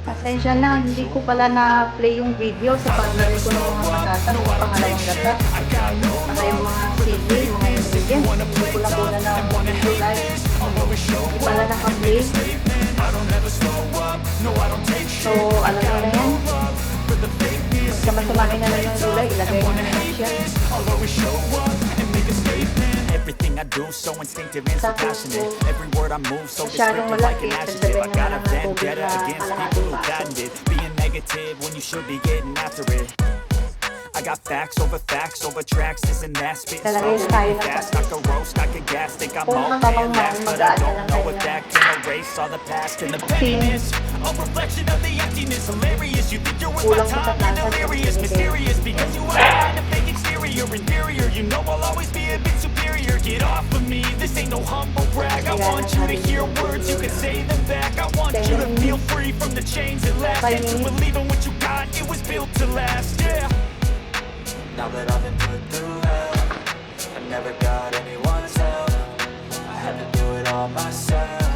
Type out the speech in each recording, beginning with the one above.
Pasensya na, hindi ko pala na-play yung video sa paglalagay ko ng mga patata ng pangalawang gata. Para yung mga CD, mga ingredients, hindi ko lang muna na video live. Hindi pala naka-play. So, alam mo na yan. Sama-samahin na lang yung gulay, ilagay mo na lang siya. Everything I do so instinctive and so passionate. Every word I move so Masyadong descriptive like malaki, an adjective. I dagdagan got na a lang ng tubig vendetta na against kalahating people who baso. patented being negative when you should be getting after it. I got facts over tracks, isn't that spitting Talagay slow tayo and ng fast? kape. I can roast, I can gas, think I'm Kung all ang babang and last, but I magaan don't na know lang if tayo that can erase all the past and the pettiness. A reflection of the emptiness, hilarious. You think you're worth my Kulang pa sa time, lasa you're sa delirious, pinili. mysterious because you are a fake exterior, inferior. You know I'll always be a bit superior. Get off of me, this ain't no humble brag. I want you to hear words, you can say them back. I want you to feel free from the chains that last, and to believe in what you got. It was built to last, yeah. Now that I've been put through hell, I never got anyone's help. I had to do it all myself.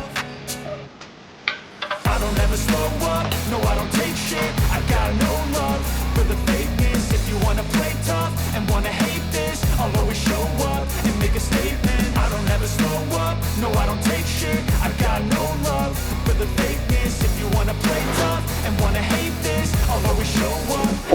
I don't ever slow up, no I don't take shit. I got no love for the fakeness. If you wanna play tough and wanna hate this, I'll always show up and make a statement. I don't ever slow up, no I don't take shit. I got no love for the fakeness. If you wanna play tough and wanna hate this, I'll always show up